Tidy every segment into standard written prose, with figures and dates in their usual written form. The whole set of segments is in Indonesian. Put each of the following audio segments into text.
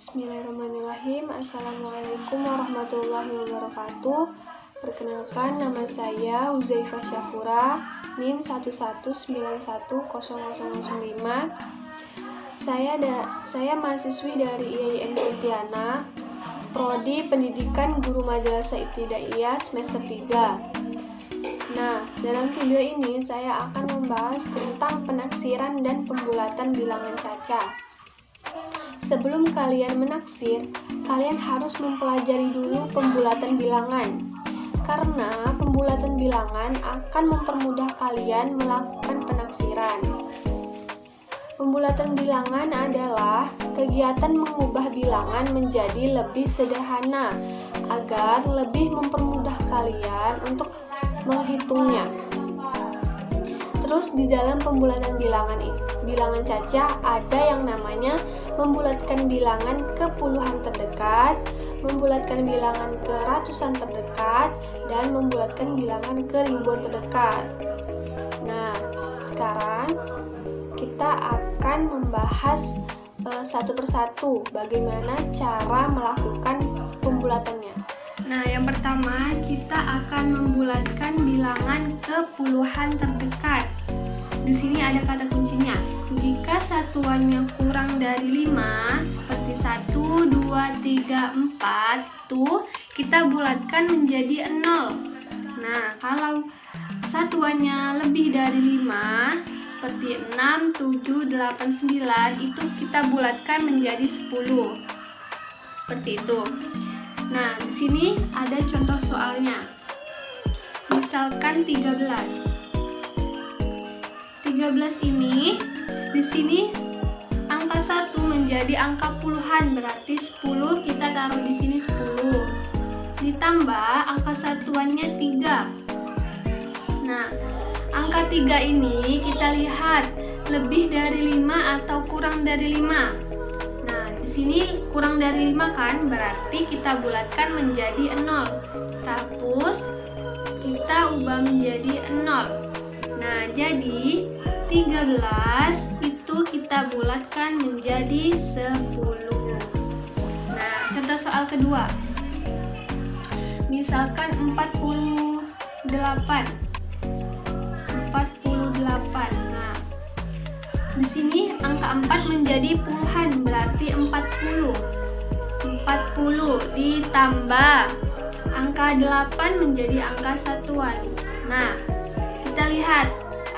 Bismillahirrahmanirrahim. Assalamualaikum warahmatullahi wabarakatuh. Perkenalkan, nama saya Huzaifah Syafura, NIM 1191005. Saya mahasiswi dari IAIN Pontianak, Prodi Pendidikan Guru Madrasah Ibtidaiyah semester 3. Nah, dalam video ini saya akan membahas tentang penaksiran dan pembulatan bilangan caca. Sebelum kalian menaksir, kalian harus mempelajari dulu pembulatan bilangan. Karena pembulatan bilangan akan mempermudah kalian melakukan penaksiran. Pembulatan bilangan adalah kegiatan mengubah bilangan menjadi lebih sederhana agar lebih mempermudah kalian untuk menghitungnya. Terus di dalam pembulatan bilangan caca ada yang namanya membulatkan bilangan ke puluhan terdekat, membulatkan bilangan ke ratusan terdekat, dan membulatkan bilangan ke ribuan terdekat. Nah, sekarang kita akan membahas satu persatu bagaimana cara melakukan pembulatannya. Nah, yang pertama kita akan membulatkan bilangan ke puluhan terdekat. Di sini ada kata kuncinya. Jika satuannya kurang dari 5, seperti 1, 2, 3, 4, tuh kita bulatkan menjadi 0. Nah, kalau satuannya lebih dari 5, seperti 6, 7, 8, 9, itu kita bulatkan menjadi 10. Seperti itu. Nah, di sini ada contoh soalnya. Misalkan 13. 13 ini di sini angka 1 menjadi angka puluhan, berarti 10 kita taruh di sini 10. Ditambah angka satuannya 3. Nah, angka 3 ini kita lihat lebih dari 5 atau kurang dari 5. Nah, di sini kurang dari 5 kan, berarti kita bulatkan menjadi 0. Terus kita ubah menjadi 0. Nah, jadi 13 itu kita bulatkan menjadi 10. Nah, contoh soal kedua. Misalkan 48. Nah, di sini angka 4 menjadi puluhan, berarti 40. 40 ditambah angka 8 menjadi angka satuan. Nah, kita lihat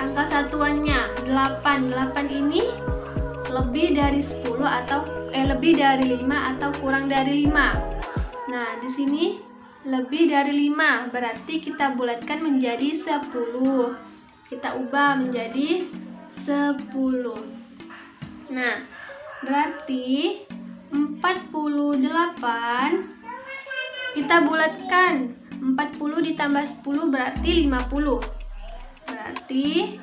angka satuannya 8. 8 ini lebih dari 10 atau lebih dari 5 atau kurang dari 5. Nah, di sini lebih dari 5, berarti kita bulatkan menjadi 10. Kita ubah menjadi 10. Nah, berarti 48 kita bulatkan 40 ditambah 10 berarti 50. Berarti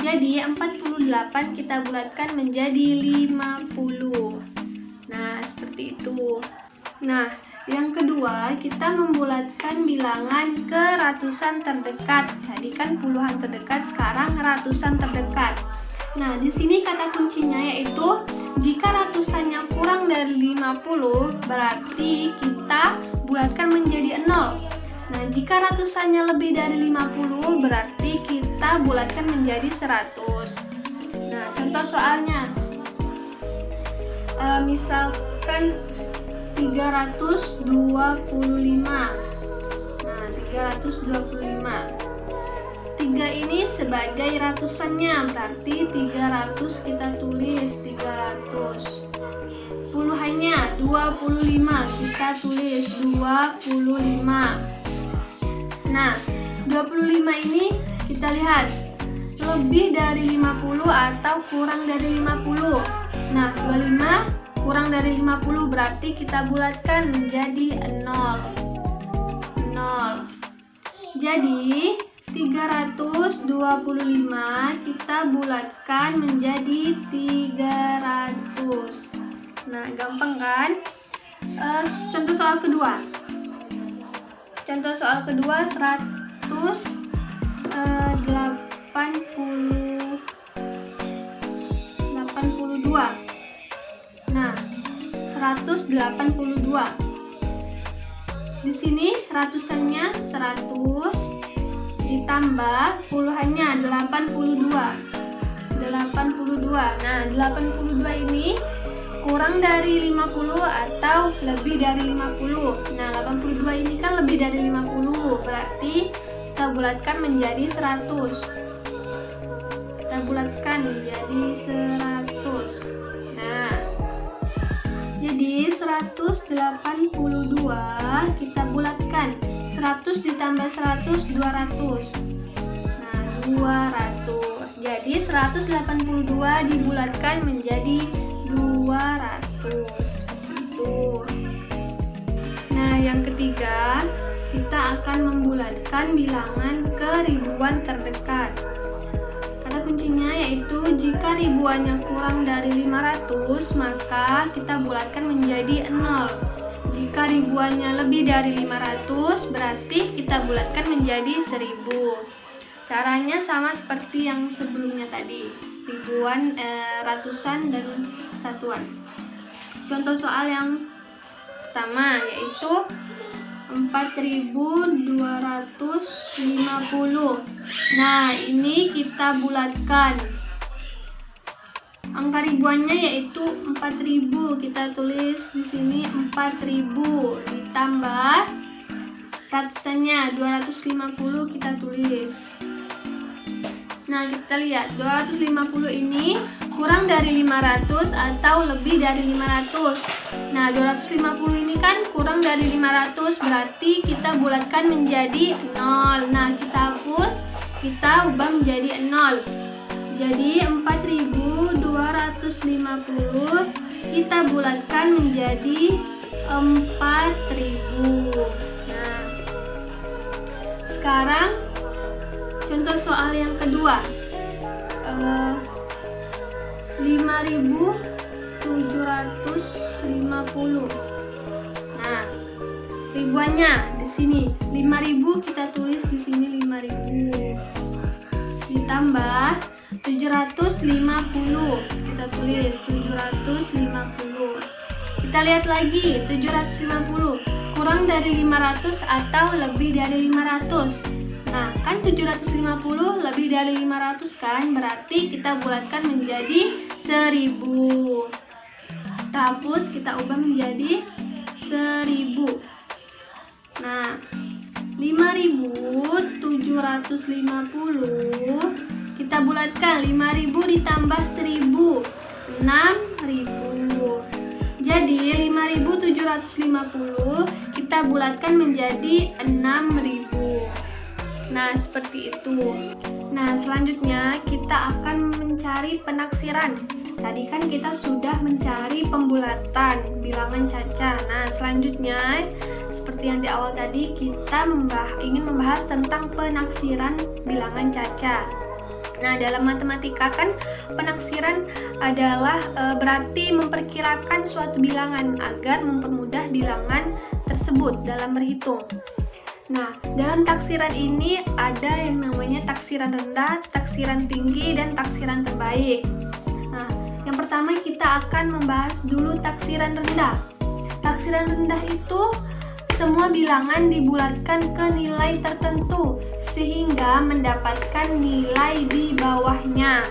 jadi 48 kita bulatkan menjadi 50. Nah, seperti itu. Nah, yang kedua kita membulatkan bilangan ke ratusan terdekat. Jadi kan puluhan terdekat, sekarang ratusan terdekat. Nah, di sini kata kuncinya yaitu jika ratusannya kurang dari 50, berarti kita bulatkan menjadi 0. Nah, jika ratusannya lebih dari 50, berarti kita bulatkan menjadi 100. Nah, contoh soalnya. Misalkan 325. Nah, 325. 3 ini sebagai ratusannya, berarti 300 kita tulis 300. Puluhannya 25, kita tulis 25. Nah, 25 ini kita lihat lebih dari 50 atau kurang dari 50. Nah, 25 kurang dari 50 berarti kita bulatkan menjadi 0. Jadi 325 kita bulatkan menjadi 300. Nah, gampang kan? Contoh soal kedua. 182. Nah, 182. Di sini ratusannya 100 ditambah puluhannya 82. Nah, 82 ini kurang dari 50 atau lebih dari 50. Nah, 82 ini kan lebih dari 50, berarti kita bulatkan menjadi 100. Kita bulatkan menjadi 100. Nah, jadi 182 kita bulatkan. 100 ditambah 100, 200. Nah, 200. Jadi 182 dibulatkan menjadi 200. Nah, yang ketiga, kita akan membulatkan bilangan ke ribuan terdekat. Kata kuncinya yaitu jika ribuannya kurang dari 500, maka kita bulatkan menjadi 0. Jika ribuannya lebih dari 500, berarti kita bulatkan menjadi 1000. Caranya sama seperti yang sebelumnya tadi, ribuan, ratusan, dan satuan. Contoh soal yang pertama yaitu 4250. Nah, ini kita bulatkan. Angka ribuannya yaitu 4000. Kita tulis di sini 4000 ditambah ratusannya 250 kita tulis. Nah, kita lihat 250 ini kurang dari 500 atau lebih dari 500. Nah, 250 ini kan kurang dari 500, berarti kita bulatkan menjadi 0. Nah, kita hapus, kita ubah menjadi 0. Jadi 4250 kita bulatkan menjadi 4000. Nah, sekarang contoh soal yang kedua, 5750. Nah, ribuannya di sini 5000, kita tulis di sini 5000 ditambah 750, kita tulis 750. Kita lihat lagi 750 kurang dari 500 atau lebih dari 500. Nah, kan 750 lebih dari 500 kan, berarti kita bulatkan menjadi 1000. Kita hapus, kita ubah menjadi 1000. Nah, 5750 kita bulatkan, 5000 ditambah 1000, 6000. Jadi 5750 kita bulatkan menjadi 6000. Nah, seperti itu. Nah, selanjutnya kita akan mencari penaksiran. Tadi kan kita sudah mencari pembulatan bilangan caca. Nah, selanjutnya seperti yang di awal tadi, kita ingin membahas tentang penaksiran bilangan caca. Nah, dalam matematika kan penaksiran adalah berarti memperkirakan suatu bilangan agar mempermudah bilangan tersebut dalam berhitung. Nah, dalam taksiran ini ada yang namanya taksiran rendah, taksiran tinggi, dan taksiran terbaik. Nah, yang pertama kita akan membahas dulu taksiran rendah. Taksiran rendah itu semua bilangan dibulatkan ke nilai tertentu sehingga mendapatkan nilai di bawahnya,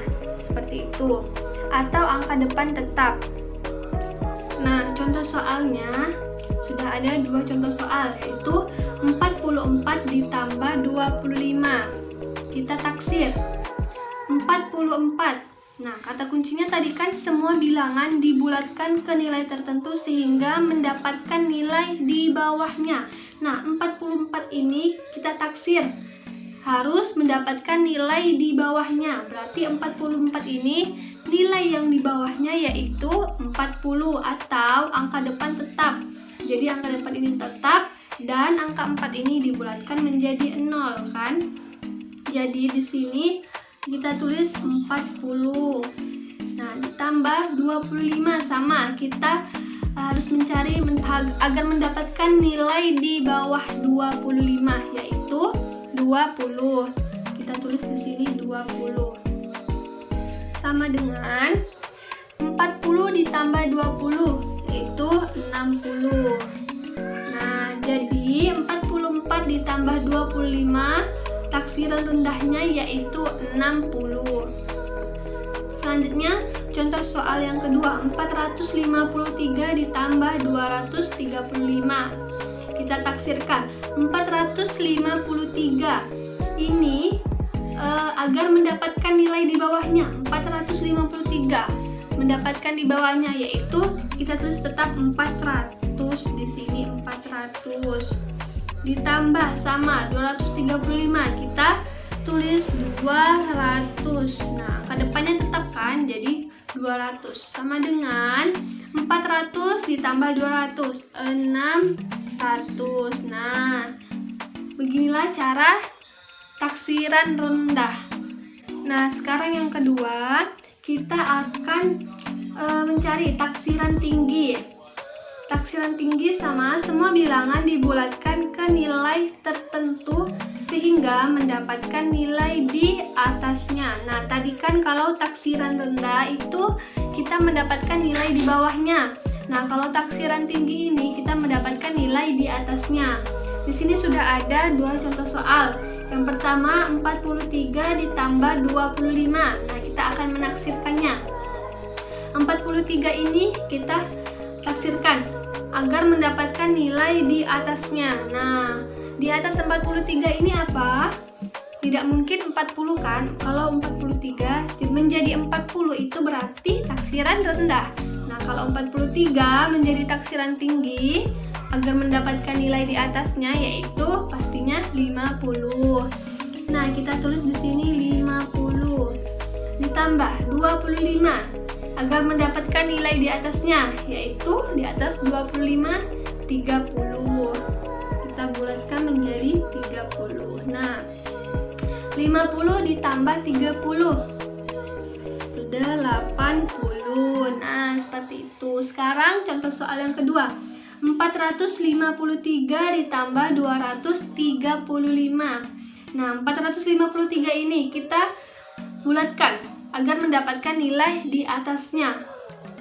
seperti itu, atau angka depan tetap. Nah, contoh soalnya sudah ada 2 contoh soal, yaitu 44 ditambah 25. Kita taksir 44. Nah, kata kuncinya tadi kan semua bilangan dibulatkan ke nilai tertentu sehingga mendapatkan nilai di bawahnya. Nah, 44 ini kita taksir harus mendapatkan nilai di bawahnya. Berarti 44 ini nilai yang di bawahnya yaitu 40 atau angka depan tetap. Jadi angka depan ini tetap dan angka 4 ini dibulatkan menjadi 0 kan. Jadi di sini kita tulis 40. Nah, ditambah 25 sama, kita harus mencari agar mendapatkan nilai di bawah 25 yaitu 20. Kita tulis di sini 20. Sama dengan 40 ditambah 20 yaitu taksiran rendahnya yaitu 60. Selanjutnya, contoh soal yang kedua, 453 ditambah 235. Kita taksirkan 453 ini agar mendapatkan nilai di bawahnya. 453 mendapatkan di bawahnya yaitu kita tulis tetap 400 di sini, 400 ditambah sama 235, kita tulis 200. Nah, ke depannya tetap kan, jadi 200 sama dengan 400 ditambah 200, 600. Nah, beginilah cara taksiran rendah. Nah, sekarang yang kedua, kita akan mencari taksiran tinggi. Taksiran tinggi sama semua bilangan dibulatkan ke nilai tertentu sehingga mendapatkan nilai di atasnya. Nah, tadi kan kalau taksiran rendah itu kita mendapatkan nilai di bawahnya. Nah, kalau taksiran tinggi ini kita mendapatkan nilai di atasnya. Di sini sudah ada dua contoh soal. Yang pertama 43 ditambah 25. Nah, kita akan menaksirkannya. 43 ini kita taksirkan agar mendapatkan nilai di atasnya. Nah, di atas 43 ini apa? Tidak mungkin 40 kan? Kalau 43 menjadi 40 itu berarti taksiran rendah. Nah, kalau 43 menjadi taksiran tinggi agar mendapatkan nilai di atasnya yaitu pastinya 50. Nah, kita tulis di sini 50 ditambah 25 agar mendapatkan nilai di atasnya yaitu di atas 25 30. Kita bulatkan menjadi 30. Nah, 50 ditambah 30 sudah 80. Nah, seperti itu. Sekarang contoh soal yang kedua. 453 ditambah 235. Nah, 453 ini kita bulatkan agar mendapatkan nilai di atasnya.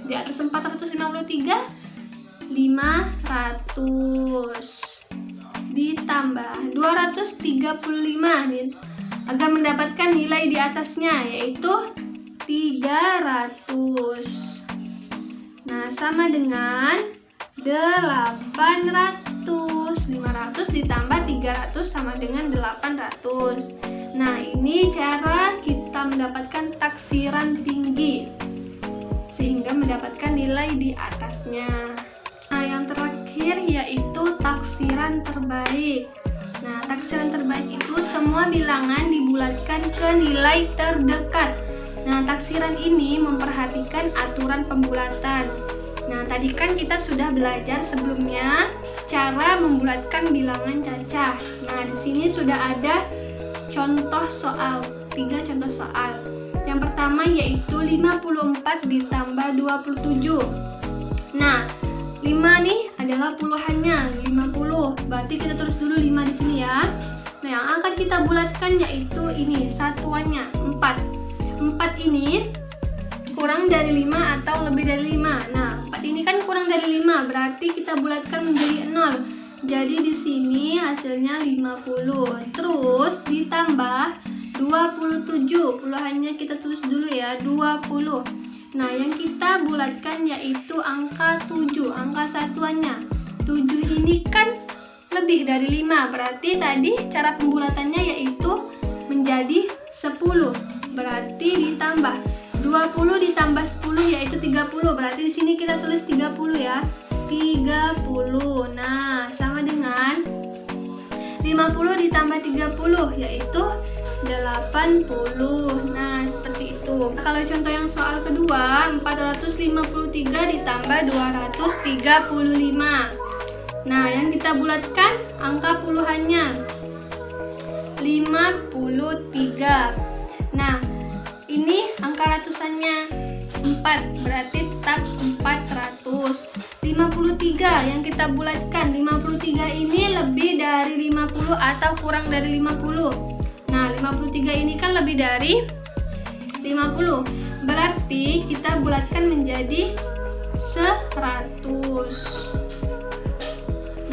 Di atas 453 500 ditambah 235 nih, agar mendapatkan nilai di atasnya yaitu 300. Nah, sama dengan 800. 500 ditambah 300 sama dengan 800. Nah, ini cara kita mendapatkan taksiran tinggi sehingga mendapatkan nilai di atasnya. Nah, yang terakhir yaitu taksiran terbaik. Nah, taksiran terbaik itu semua bilangan dibulatkan ke nilai terdekat. Nah, taksiran ini memperhatikan aturan pembulatan. Nah, tadi kan kita sudah belajar sebelumnya cara membulatkan bilangan cacah. Nah, di sini sudah ada contoh soal, 3 contoh soal. Yang pertama yaitu 54 ditambah 27. Nah, 5 nih adalah puluhannya, 50. Berarti kita tulis dulu 5 di sini ya. Nah, yang akan kita bulatkan yaitu ini, satuannya 4. 4 ini kurang dari 5 atau lebih dari 5. Nah, 4 ini kan kurang dari 5, berarti kita bulatkan menjadi 0. Jadi di sini hasilnya 50. Terus ditambah 27. Puluhannya kita tulis dulu ya, 20. Nah, yang kita bulatkan yaitu angka 7, angka satuannya. 7 ini kan lebih dari 5, berarti tadi cara pembulatannya yaitu menjadi 10. Berarti ditambah 20 ditambah 10 yaitu 30. Berarti di sini kita tulis 30 ya. 30. Nah, sama dengan 50 ditambah 30 yaitu 80. Nah, seperti itu. Kalau contoh yang soal kedua, 453 ditambah 235. Nah, yang kita bulatkan angka puluhannya 53. Nah, ini angka ratusannya 4, berarti tetap 400. 53 yang kita bulatkan, 53 ini lebih dari 50 atau kurang dari 50. Nah, 53 ini kan lebih dari 50. Berarti kita bulatkan menjadi 100.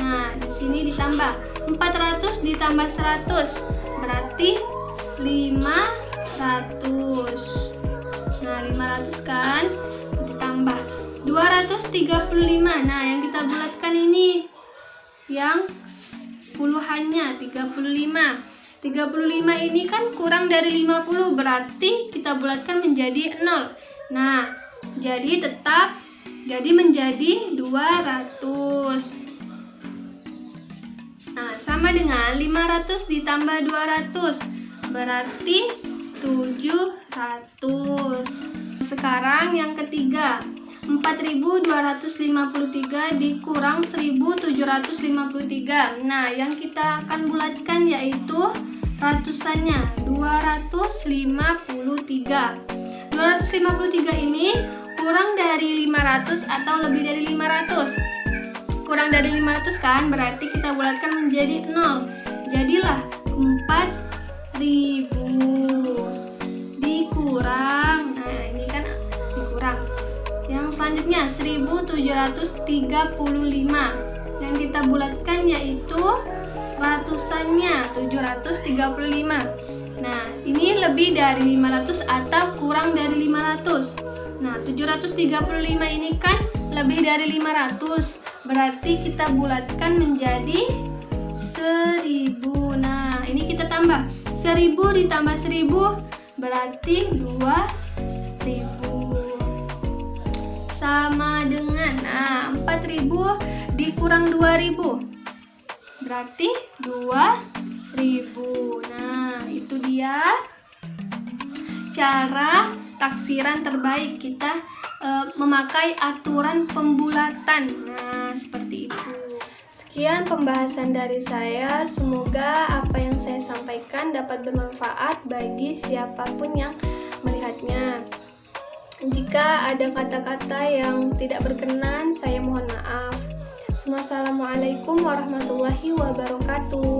Nah, di sini ditambah 400 ditambah 100 berarti 500. Nah, 500 kan ditambah 235. Nah, yang kita bulatkan ini yang puluhannya 35. 35 ini kan kurang dari 50, berarti kita bulatkan menjadi 0. Nah, jadi menjadi 200. Nah, sama dengan 500 ditambah 200 berarti 700. Sekarang yang ketiga, 4.253 dikurang 1.753. Nah, yang kita akan bulatkan yaitu ratusannya 253. 253 ini kurang dari 500 atau lebih dari 500. Kurang dari 500 kan, berarti kita bulatkan menjadi 0. Jadilah 4.000 dikurang. Nah, ini kan dikurang. Yang selanjutnya 1.735. Yang kita bulatkan yaitu ratusannya 735. Nah, ini lebih dari 500 atau kurang dari 500. Nah, 735 ini kan lebih dari 500. Berarti kita bulatkan menjadi 1.000. Nah, ini kita tambah 1.000 ditambah 1.000 berarti 2.000. Sama dengan 4.000 dikurang 2.000 berarti 2.000. Nah, itu dia cara taksiran terbaik kita memakai aturan pembulatan. Nah, seperti itu. Sekian pembahasan dari saya. Semoga apa yang saya sampaikan dapat bermanfaat bagi siapapun yang melihatnya. Jika ada kata-kata yang tidak berkenan, saya mohon maaf. Wassalamualaikum warahmatullahi wabarakatuh.